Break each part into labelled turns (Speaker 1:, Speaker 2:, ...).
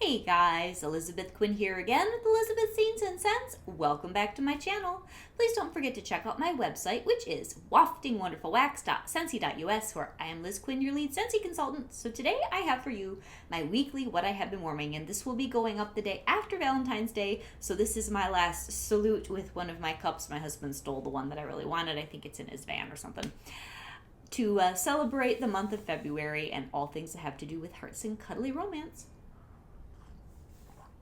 Speaker 1: Hey guys, Elizabeth Quinn here again with Elizabeth Scenes and Scents. Welcome back to my channel. Please don't forget to check out my website, which is waftingwonderfulwax.scentsy.us, where I am Liz Quinn, your lead Scentsy consultant. So today I have for you my weekly What I Have Been Warming, and this will be going up the day after Valentine's Day. So this is my last salute with one of my cups. My husband stole the one that I really wanted. I think it's in his van or something. To celebrate the month of February and all things that have to do with hearts and cuddly romance.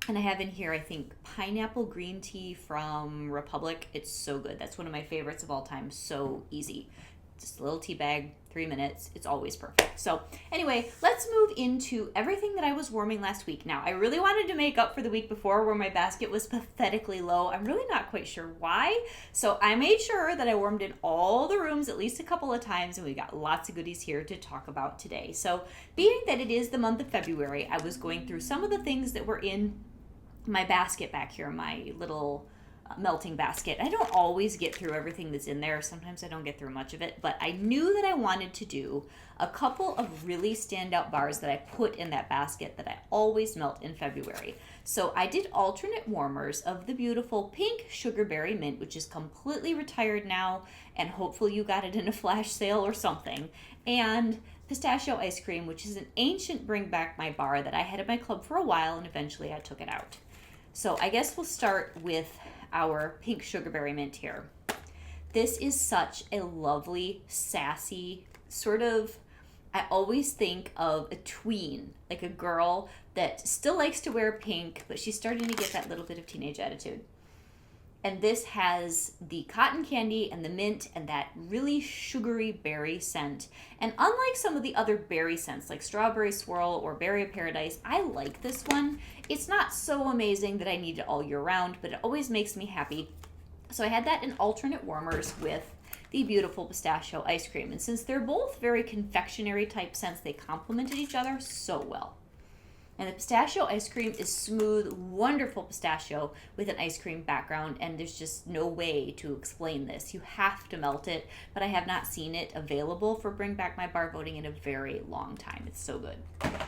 Speaker 1: And I have in here, I think, pineapple green tea from Republic. It's so good. That's one of my favorites of all time. So easy. Just a little tea bag, 3 minutes. It's always perfect. So anyway, let's move into everything that I was warming last week. Now, I really wanted to make up for the week before where my basket was pathetically low. I'm really not quite sure why. So I made sure that I warmed in all the rooms at least a couple of times, and we got lots of goodies here to talk about today. So being that it is the month of February, I was going through some of the things that were in my basket back here, my little melting basket. I don't always get through everything that's in there. Sometimes I don't get through much of it, but I knew that I wanted to do a couple of really standout bars that I put in that basket that I always melt in February. So I did alternate warmers of the beautiful pink sugarberry mint, which is completely retired now, and hopefully you got it in a flash sale or something, and pistachio ice cream, which is an ancient bring back my bar that I had at my club for a while, and eventually I took it out. So I guess we'll start with our pink sugarberry mint here. This is such a lovely, sassy, sort of, I always think of a tween, like a girl that still likes to wear pink, but she's starting to get that little bit of teenage attitude. And this has the cotton candy and the mint and that really sugary berry scent. And unlike some of the other berry scents like strawberry swirl or berry of paradise, I like this one. It's not so amazing that I need it all year round, but it always makes me happy. So I had that in alternate warmers with the beautiful pistachio ice cream. And since they're both very confectionary type scents, they complemented each other so well. And the pistachio ice cream is smooth, wonderful pistachio with an ice cream background, and there's just no way to explain this. You have to melt it, but I have not seen it available for Bring Back My Bar voting in a very long time. It's so good.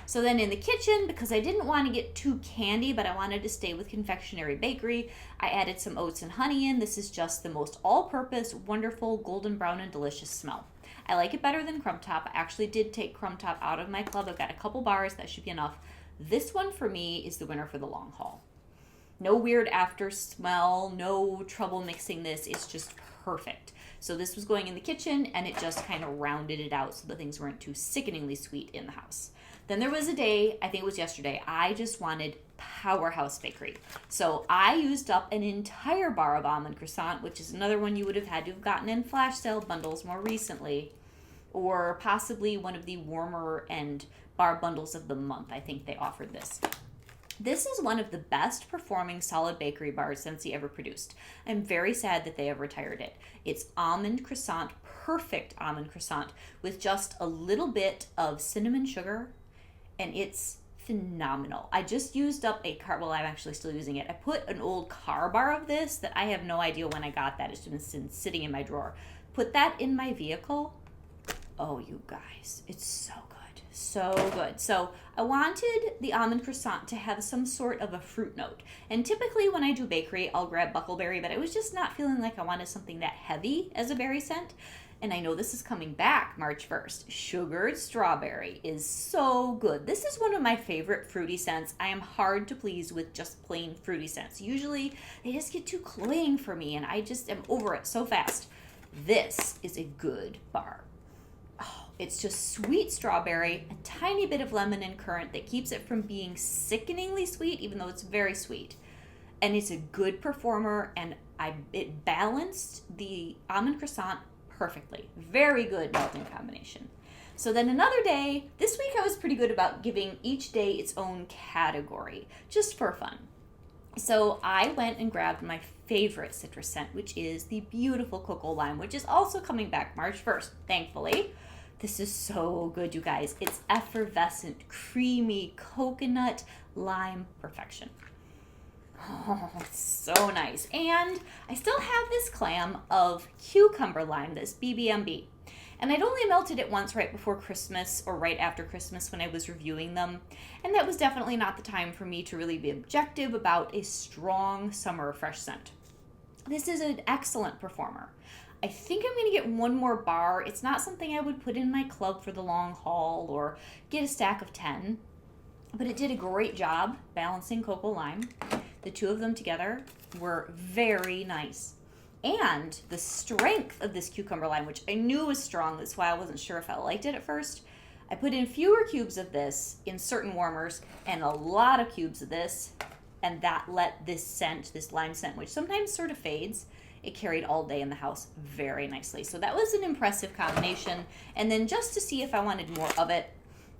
Speaker 1: So then in the kitchen, because I didn't want to get too candy, but I wanted to stay with confectionery bakery, I added some oats and honey in. This is just the most all-purpose, wonderful, golden brown and delicious smell. I like it better than Crumb Top. I actually did take Crumb Top out of my club. I've got a couple bars. That should be enough. This one for me is the winner for the long haul. No weird after smell, no trouble mixing this. It's just perfect. So this was going in the kitchen, and it just kind of rounded it out so the things weren't too sickeningly sweet in the house. Then there was a day, I think it was yesterday, I just wanted Powerhouse Bakery. So I used up an entire bar of almond croissant, which is another one you would have had to have gotten in flash sale bundles more recently, or possibly one of the warmer and bar bundles of the month. I think they offered this. This is one of the best performing solid bakery bars Scentsy ever produced. I'm very sad that they have retired it. It's almond croissant, perfect almond croissant, with just a little bit of cinnamon sugar, and it's phenomenal. I just used up a car, well, I'm actually still using it. I put an old car bar of this that I have no idea when I got that. It's been sitting in my drawer. Put that in my vehicle. Oh, you guys, it's so good. So good. So I wanted the almond croissant to have some sort of a fruit note. And typically when I do bakery, I'll grab buckleberry, but I was just not feeling like I wanted something that heavy as a berry scent. And I know this is coming back March 1st. Sugared strawberry is so good. This is one of my favorite fruity scents. I am hard to please with just plain fruity scents. Usually they just get too cloying for me, and I just am over it so fast. This is a good bar. It's just sweet strawberry, a tiny bit of lemon and currant that keeps it from being sickeningly sweet, even though it's very sweet. And it's a good performer, and it balanced the almond croissant perfectly. Very good melting combination. So then another day, this week I was pretty good about giving each day its own category, just for fun. So I went and grabbed my favorite citrus scent, which is the beautiful Cocoa Lime, which is also coming back March 1st, thankfully. This is so good, you guys. It's effervescent, creamy coconut lime perfection. Oh, it's so nice. And I still have this clam of cucumber lime, this BBMB. And I'd only melted it once right before Christmas or right after Christmas when I was reviewing them. And that was definitely not the time for me to really be objective about a strong summer fresh scent. This is an excellent performer. I think I'm going to get one more bar. It's not something I would put in my club for the long haul or get a stack of 10. But it did a great job balancing cocoa lime. The two of them together were very nice. And the strength of this cucumber lime, which I knew was strong, that's why I wasn't sure if I liked it at first. I put in fewer cubes of this in certain warmers and a lot of cubes of this, and that let this scent, this lime scent, which sometimes sort of fades, it carried all day in the house very nicely. So that was an impressive combination. And then just to see if I wanted more of it,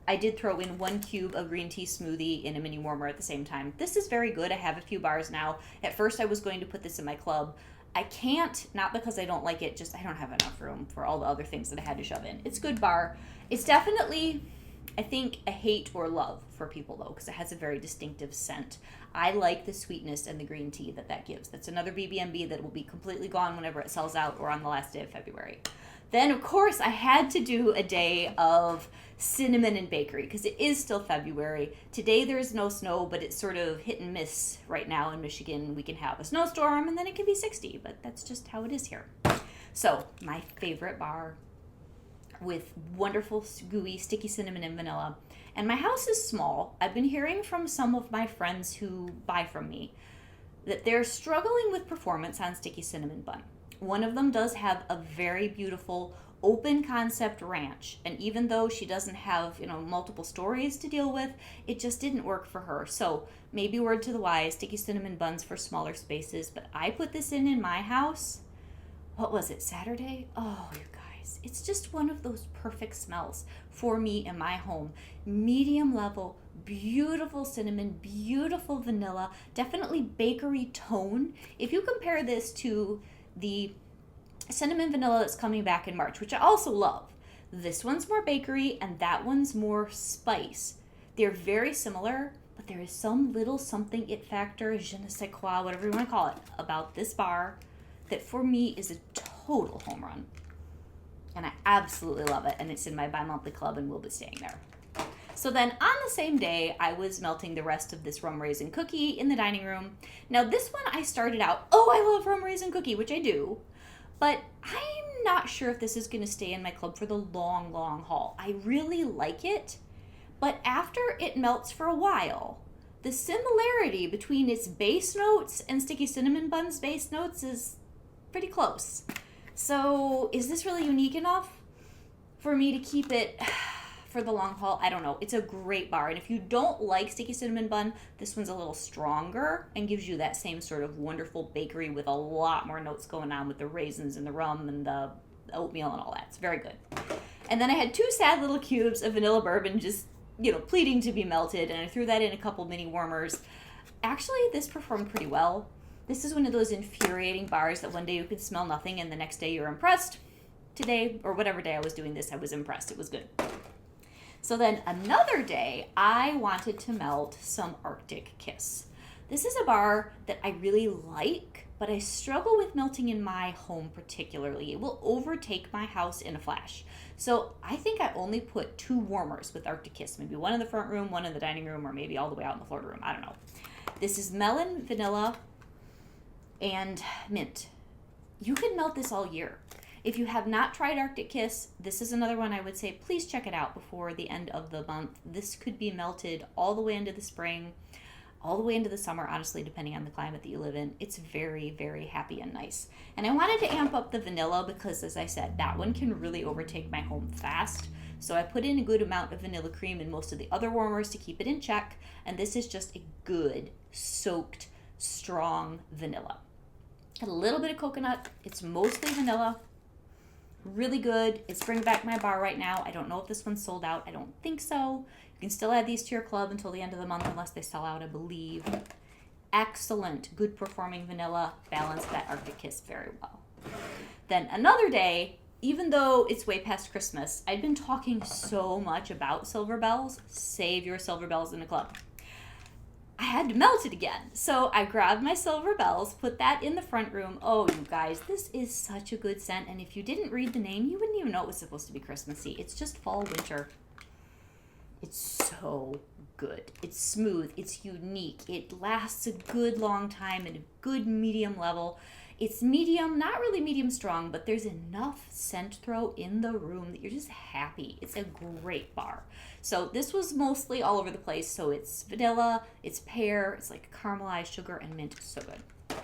Speaker 1: I did throw in 1 cube of green tea smoothie in a mini warmer at the same time. This is very good. I have a few bars now. At first I was going to put this in my club. I can't, not because I don't like it, just I don't have enough room for all the other things that I had to shove in. It's a good bar. It's definitely, I think, a hate or love for people though, because it has a very distinctive scent. I like the sweetness and the green tea that gives. That's another BB&B that will be completely gone whenever it sells out or on the last day of February. Then, of course, I had to do a day of cinnamon and bakery because it is still February. Today there's no snow, but it's sort of hit and miss right now in Michigan. We can have a snowstorm and then it can be 60, but that's just how it is here. So, my favorite bar with wonderful, gooey, sticky cinnamon and vanilla. And my house is small. I've been hearing from some of my friends who buy from me that they're struggling with performance on sticky cinnamon bun. One of them does have a very beautiful open concept ranch, and even though she doesn't have, multiple stories to deal with, it just didn't work for her. So maybe word to the wise, sticky cinnamon buns for smaller spaces, but I put this in my house. What was it, Saturday? Oh, you guys, it's just one of those perfect smells for me in my home. Medium level, beautiful cinnamon, beautiful vanilla, definitely bakery tone. If you compare this to the cinnamon vanilla that's coming back in March, which I also love. This one's more bakery and that one's more spice. They're very similar, but there is some little something it factor, je ne sais quoi, whatever you want to call it, about this bar that for me is a total home run. And I absolutely love it, and it's in my bi-monthly club and we'll be staying there. So then on the same day, I was melting the rest of this rum raisin cookie in the dining room. Now this one I started out, I love rum raisin cookie, which I do, but I'm not sure if this is going to stay in my club for the long, long haul. I really like it, but after it melts for a while, the similarity between its base notes and Sticky Cinnamon Bun's base notes is pretty close. So is this really unique enough for me to keep it for the long haul? I don't know. It's a great bar. And if you don't like Sticky Cinnamon Bun, this one's a little stronger and gives you that same sort of wonderful bakery with a lot more notes going on with the raisins and the rum and the oatmeal and all that. It's very good. And then I had 2 sad little cubes of vanilla bourbon just, pleading to be melted. And I threw that in a couple mini warmers. Actually, this performed pretty well. This is one of those infuriating bars that one day you can smell nothing and the next day you're impressed. Today, or whatever day I was doing this, I was impressed. It was good. So then another day, I wanted to melt some Arctic Kiss. This is a bar that I really like, but I struggle with melting in my home particularly. It will overtake my house in a flash. So I think I only put 2 warmers with Arctic Kiss, maybe one in the front room, one in the dining room, or maybe all the way out in the Florida room. I don't know. This is melon, vanilla, and mint. You can melt this all year. If you have not tried Arctic Kiss, this is another one I would say please check it out before the end of the month. This could be melted all the way into the spring, all the way into the summer, honestly, depending on the climate that you live in. It's very, very happy and nice. And I wanted to amp up the vanilla because, as I said, that one can really overtake my home fast. So I put in a good amount of vanilla cream in most of the other warmers to keep it in check. And this is just a good, soaked, strong vanilla. A little bit of coconut. It's mostly vanilla. Really good. It's bringing back my bar right now. I don't know if this one's sold out. I don't think so. You can still add these to your club until the end of the month unless they sell out, I believe. Excellent, good performing vanilla. Balanced that Arctic Kiss very well. Then another day, even though it's way past Christmas, I'd been talking so much about silver bells. Save your silver bells in the club. I had to melt it again. So I grabbed my Silver Bells, put that in the front room. Oh, you guys, this is such a good scent. And if you didn't read the name, you wouldn't even know it was supposed to be Christmassy. It's just fall, winter. It's so good. It's smooth. It's unique. It lasts a good long time at a good medium level. It's medium, not really medium strong, but there's enough scent throw in the room that you're just happy. It's a great bar. So this was mostly all over the place. So it's vanilla, it's pear, it's like caramelized sugar and mint. So good.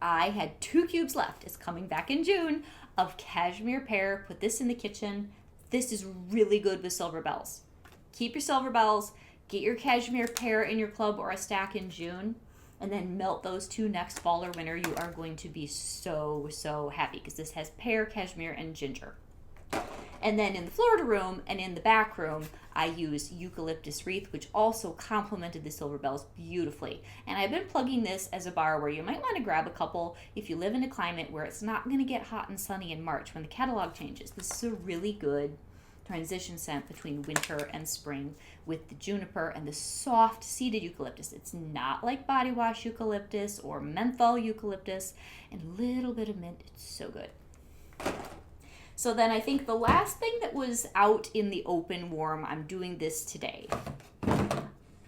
Speaker 1: I had 2 cubes left. It's coming back in June of cashmere pear. Put this in the kitchen. This is really good with Silver Bells. Keep your Silver Bells. Get your cashmere pear in your club or a stack in June. And then melt those 2 next fall or winter. You are going to be so, so happy because this has pear, cashmere, and ginger. And then in the Florida room and in the back room, I used eucalyptus wreath, which also complemented the Silver Bells beautifully. And I've been plugging this as a bar where you might want to grab a couple if you live in a climate where it's not going to get hot and sunny in March when the catalog changes. This is a really good transition scent between winter and spring with the juniper and the soft seeded eucalyptus. It's not like body wash eucalyptus or menthol eucalyptus, and a little bit of mint. It's so good. So then I think the last thing that was out in the open warm, I'm doing this today.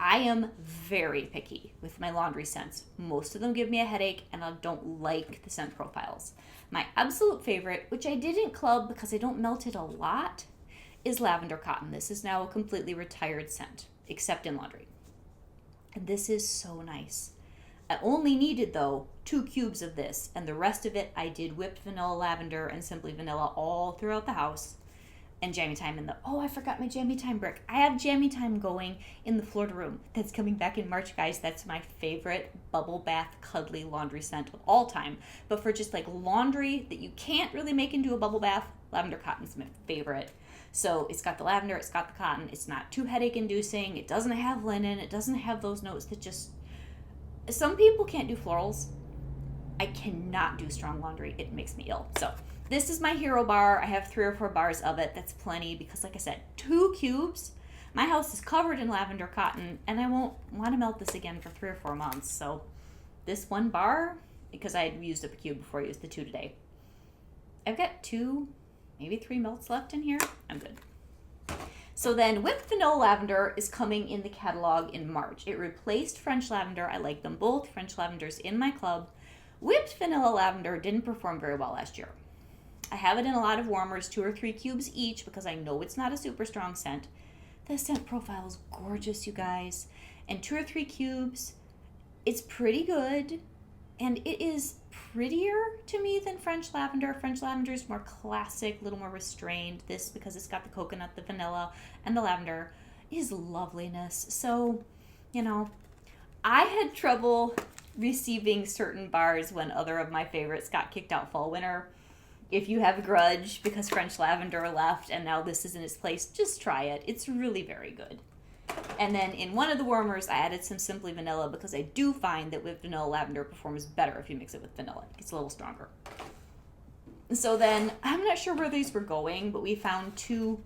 Speaker 1: I am very picky with my laundry scents. Most of them give me a headache and I don't like the scent profiles. My absolute favorite, which I didn't club because I don't melt it a lot, is lavender cotton. This is now a completely retired scent, except in laundry. And this is so nice. I only needed, though, 2 cubes of this, and the rest of it I did whipped vanilla lavender and simply vanilla all throughout the house, and jammy time in the, oh, I forgot my jammy time brick. I have jammy time going in the Florida room. That's coming back in March, guys. That's my favorite bubble bath cuddly laundry scent of all time. But for just like laundry that you can't really make into a bubble bath, lavender cotton's my favorite. So it's got the lavender, it's got the cotton, it's not too headache inducing, it doesn't have linen, it doesn't have those notes that just, some people can't do florals. I cannot do strong laundry, it makes me ill. So this is my hero bar. I have 3 or 4 bars of it. That's plenty because like I said, 2 cubes. My house is covered in lavender cotton and I won't want to melt this again for 3 or 4 months. So this 1 bar, because I had used up a cube before I used the 2 today. I've got 2, maybe 3 melts left in here. I'm good. So then whipped vanilla lavender is coming in the catalog in March. It replaced French lavender. I like them both. French lavender's in my club. Whipped vanilla lavender didn't perform very well last year. I have it in a lot of warmers, 2 or 3 cubes each because I know it's not a super strong scent. The scent profile is gorgeous, you guys. And 2 or 3 cubes, it's pretty good. And it is prettier to me than French lavender. French lavender is more classic, a little more restrained. This, because it's got the coconut, the vanilla, and the lavender, is loveliness. So, you know, I had trouble receiving certain bars when other of my favorites got kicked out fall winter. If you have a grudge because French lavender left and now this is in its place, just try it. It's really very good. And then in one of the warmers, I added some Simply Vanilla because I do find that with vanilla lavender performs better if you mix it with vanilla. It gets a little stronger. So then, I'm not sure where these were going, but we found 2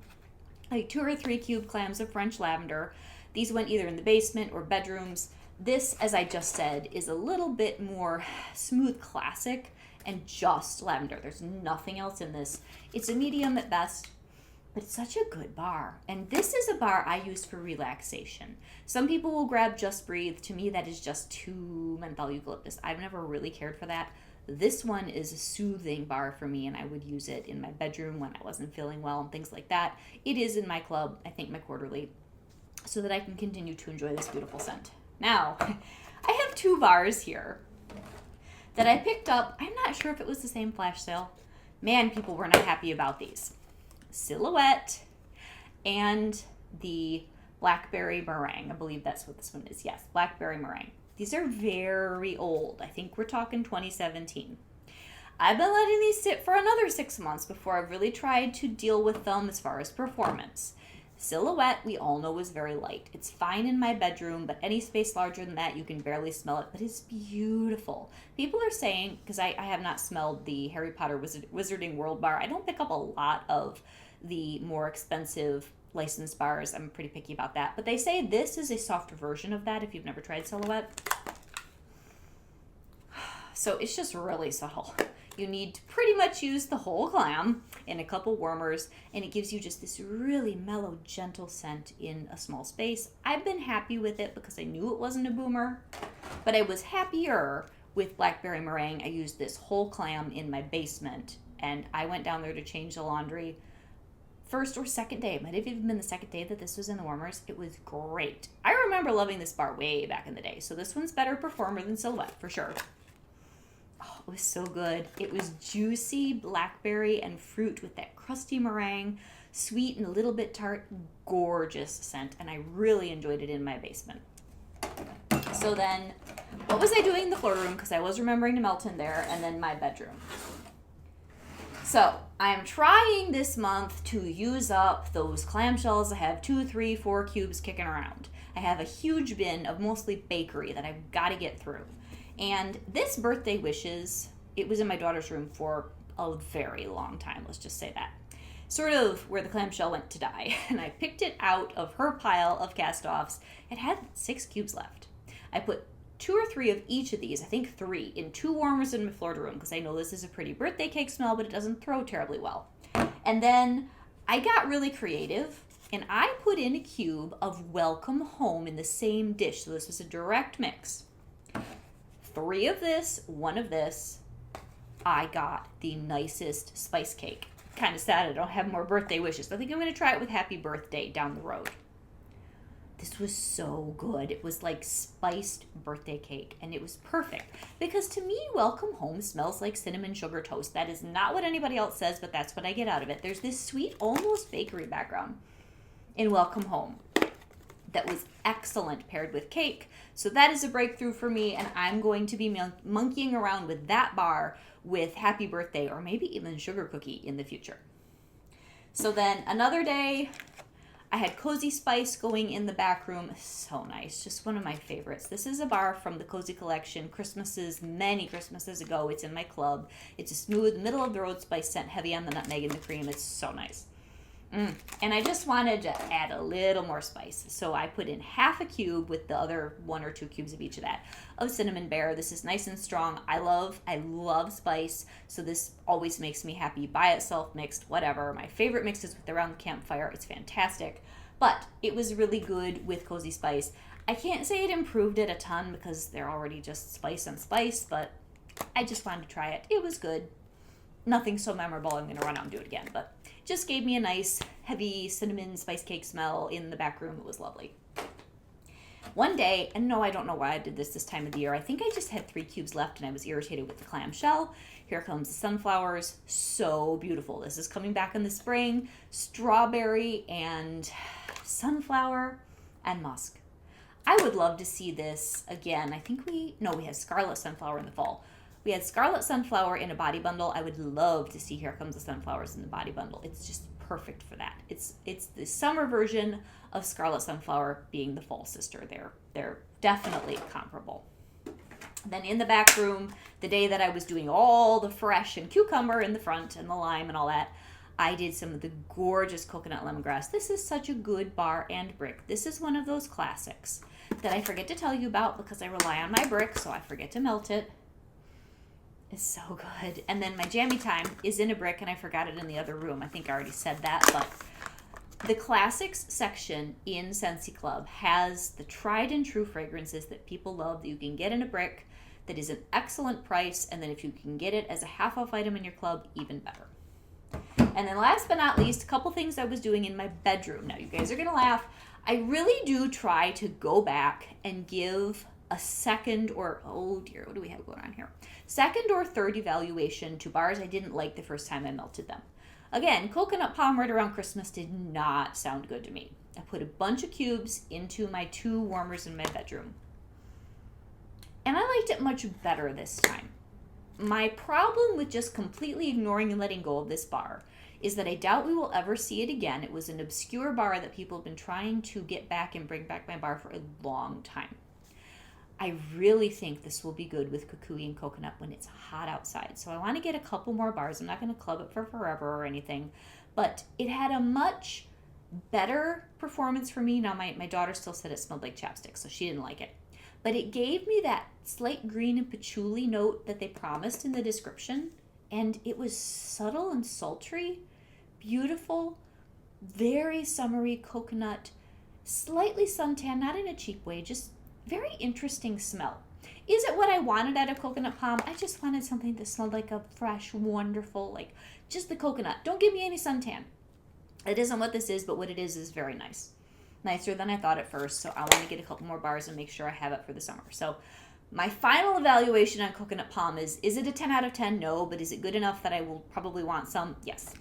Speaker 1: or 3 cube clams of French lavender. These went either in the basement or bedrooms. This, as I just said, is a little bit more smooth classic and just lavender. There's nothing else in this. It's a medium at best, but it's such a good bar. And this is a bar I use for relaxation. Some people will grab Just Breathe. To me, that is just too menthol eucalyptus. I've never really cared for that. This one is a soothing bar for me, and I would use it in my bedroom when I wasn't feeling well and things like that. It is in my club, I think my quarterly, so that I can continue to enjoy this beautiful scent. Now, I have 2 bars here that I picked up. I'm not sure if it was the same flash sale. Man, people were not happy about these. Silhouette and the blackberry meringue. I believe that's what this one is. Yes, blackberry meringue. These are very old. I think we're talking 2017. I've been letting these sit for another 6 months before I've really tried to deal with them as far as performance. Silhouette, we all know, is very light. It's fine in my bedroom, but any space larger than that, you can barely smell it, but it's beautiful. People are saying, because I have not smelled the Harry Potter Wizarding World bar, I don't pick up a lot of the more expensive licensed bars. I'm pretty picky about that. But they say this is a softer version of that if you've never tried Silhouette. So it's just really subtle. You need to pretty much use the whole clam in a couple warmers, and it gives you just this really mellow, gentle scent in a small space. I've been happy with it because I knew it wasn't a boomer, but I was happier with blackberry meringue. I used this whole clam in my basement, and I went down there to change the laundry first or second day. It might have even been the second day that this was in the warmers. It was great. I remember loving this bar way back in the day, so this one's better performer than Silhouette for sure. Oh, it was so good. It was juicy blackberry and fruit with that crusty meringue, sweet and a little bit tart, gorgeous scent, and I really enjoyed it in my basement. So then, what was I doing in the floor room? Because I was remembering to melt in there, and then my bedroom. So, I am trying this month to use up those clamshells. I have 2, 3, 4 cubes kicking around. I have a huge bin of mostly bakery that I've got to get through. And this birthday wishes, it was in my daughter's room for a very long time, let's just say that. Sort of where the clamshell went to die. And I picked it out of her pile of cast-offs. It had 6 cubes left. I put 2 or 3 of each of these, I think 3, in 2 warmers in my Florida room because I know this is a pretty birthday cake smell, but it doesn't throw terribly well. And then I got really creative, and I put in a cube of Welcome Home in the same dish. So this was a direct mix. 3 of this, 1 of this. I got the nicest spice cake. Kind of sad I don't have more birthday wishes. I think I'm going to try it with Happy Birthday down the road. This was so good. It was like spiced birthday cake, and it was perfect. Because to me, Welcome Home smells like cinnamon sugar toast. That is not what anybody else says, but that's what I get out of it. There's this sweet, almost bakery background in Welcome Home that was excellent paired with cake. So that is a breakthrough for me, and I'm going to be monkeying around with that bar with Happy Birthday or maybe even Sugar Cookie in the future. So then another day, I had Cozy Spice going in the back room. So nice. Just one of my favorites. This is a bar from the Cozy Collection. Many Christmases ago. It's in my club. It's a smooth, middle-of-the-road spice scent, heavy on the nutmeg and the cream. It's so nice. And I just wanted to add a little more spice. So I put in half a cube with the other 1 or 2 cubes of each of that of cinnamon bear. This is nice and strong. I love spice. So this always makes me happy by itself, mixed, whatever. My favorite mix is with around the campfire. It's fantastic. But it was really good with Cozy Spice. I can't say it improved it a ton because they're already just spice and spice, but I just wanted to try it. It was good. Nothing so memorable I'm going to run out and do it again, but just gave me a nice, heavy cinnamon spice cake smell in the back room. It was lovely. One day, and no, I don't know why I did this time of the year. I think I just had 3 cubes left and I was irritated with the clamshell. Here comes the sunflowers. So beautiful. This is coming back in the spring. Strawberry and sunflower and musk. I would love to see this again. I think we had scarlet sunflower in the fall. We had scarlet sunflower in a body bundle. I would love to see Here Comes the Sunflowers in the body bundle. It's just perfect for that. It's the summer version of scarlet sunflower being the fall sister. They're definitely comparable. Then in the back room, the day that I was doing all the fresh and cucumber in the front and the lime and all that, I did some of the gorgeous coconut lemongrass. This is such a good bar and brick. This is one of those classics that I forget to tell you about because I rely on my brick, so I forget to melt it. It's so good. And then my Jammy Time is in a brick, and I forgot it in the other room. I think I already said that, but the classics section in Scentsy Club has the tried and true fragrances that people love that you can get in a brick that is an excellent price, and then if you can get it as a half-off item in your club, even better. And then last but not least, a couple things I was doing in my bedroom. Now, you guys are going to laugh. I really do try to go back and give a second or, oh dear, what do we have going on here? Second or third evaluation to bars I didn't like the first time I melted them. Again, coconut palm right around Christmas did not sound good to me. I put a bunch of cubes into my 2 warmers in my bedroom. And I liked it much better this time. My problem with just completely ignoring and letting go of this bar is that I doubt we will ever see it again. It was an obscure bar that people have been trying to get back and bring back my bar for a long time. I really think this will be good with kukui and coconut when it's hot outside. So I want to get a couple more bars. I'm not going to club it for forever or anything, but it had a much Better performance for me. Now, my daughter still said it smelled like chapstick, so she didn't like it. But it gave me that slight green and patchouli note that they promised in the description. And it was subtle and sultry, beautiful, very summery coconut, slightly suntan, not in a cheap way, just very interesting smell. Is it what I wanted out of coconut palm? I just wanted something that smelled like a fresh, wonderful, like just the coconut. Don't give me any suntan. It isn't what this is, but what it is very nice. Nicer than I thought at first, so I want to get a couple more bars and make sure I have it for the summer. So my final evaluation on coconut palm is it a 10 out of 10? No, but is it good enough that I will probably want some? Yes.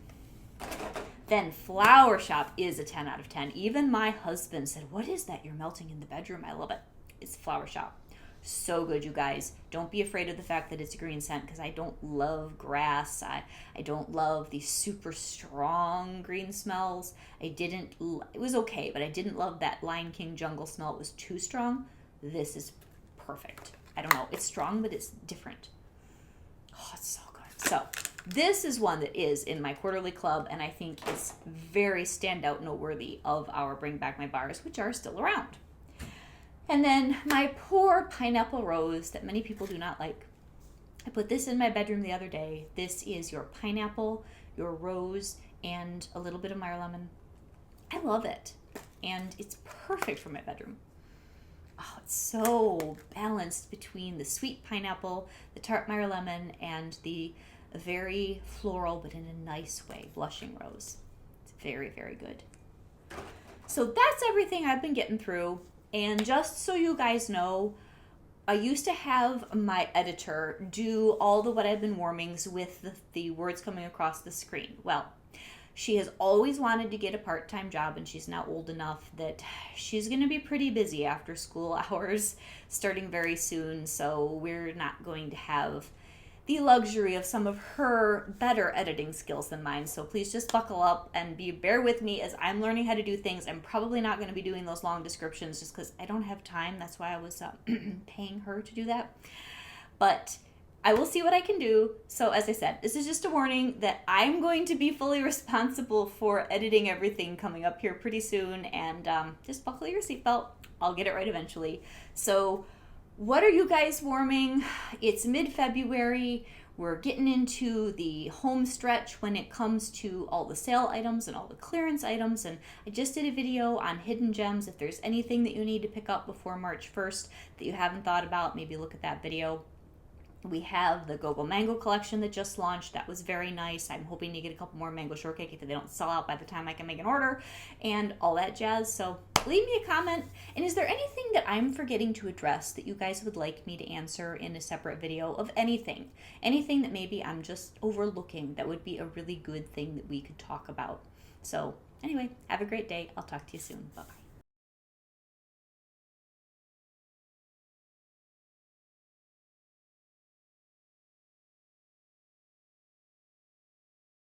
Speaker 1: Then Flower Shop is a 10 out of 10. Even my husband said, what is that you're melting in the bedroom? I love it. It's Flower Shop. So good, you guys. Don't be afraid of the fact that it's a green scent, because I don't love grass. I don't love these super strong green smells. It was okay, but I didn't love that Lion King jungle smell. It was too strong. This is perfect. I don't know. It's strong, but it's different. Oh, it's so good. So this is one that is in my quarterly club, and I think is very standout noteworthy of our Bring Back My Bars, which are still around. And then my poor pineapple rose that many people do not like. I put this in my bedroom the other day. This is your pineapple, your rose, and a little bit of Meyer lemon. I love it. And it's perfect for my bedroom. Oh, it's so balanced between the sweet pineapple, the tart Meyer lemon, and the very floral, but in a nice way, blushing rose. It's very, very good. So that's everything I've been getting through. And just so you guys know, I used to have my editor do all the what I've been warmings with the words coming across the screen. Well, she has always wanted to get a part-time job, and she's now old enough that she's going to be pretty busy after school hours starting very soon. So we're not going to have the luxury of some of her better editing skills than mine. So please just buckle up and bear with me as I'm learning how to do things. I'm probably not going to be doing those long descriptions just because I don't have time. That's why I was paying her to do that. But I will see what I can do. So as I said, this is just a warning that I'm going to be fully responsible for editing everything coming up here pretty soon. And just buckle your seatbelt. I'll get it right eventually. So what are you guys warming? It's mid-February. We're getting into the home stretch when it comes to all the sale items and all the clearance items. And I just did a video on hidden gems. If there's anything that you need to pick up before March 1st that you haven't thought about, maybe look at that video. We have the Go-Go Mango collection that just launched. That was very nice. I'm hoping to get a couple more mango shortcake if they don't sell out by the time I can make an order and all that jazz. So leave me a comment. And is there anything that I'm forgetting to address that you guys would like me to answer in a separate video of anything? Anything that maybe I'm just overlooking that would be a really good thing that we could talk about. So anyway, have a great day. I'll talk to you soon. Bye-bye.